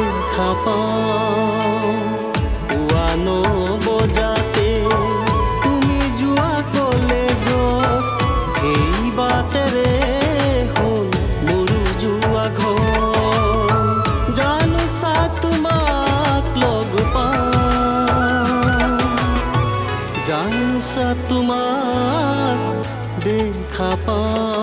দেখা পাওঁ পুৱানো বজাতে তুমি যোৱা কলেজত এই বাটেৰে হ'ল মোৰো যোৱা ঘৰ জানো চা তোমাক লগ পাওঁ জানো চা তোমাক দেখা পাওঁ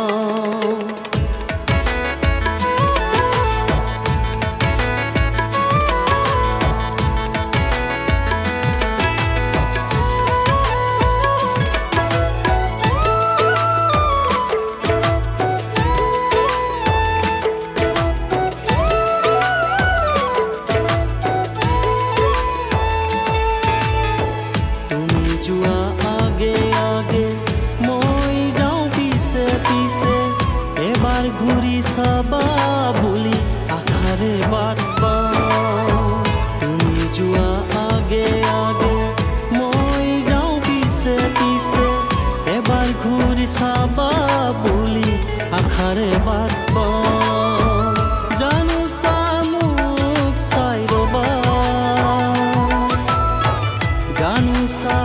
ঘুরি চাবা বুলি আখাৰে বাট পাওঁ তুমি যোৱা আগে আগে মই যাওঁ পিছে পিছে এবাৰ ঘুৰি চাবা বুলি আখাৰে বাট পাওঁ জানো চা মোক চাই ৰবা জানো চা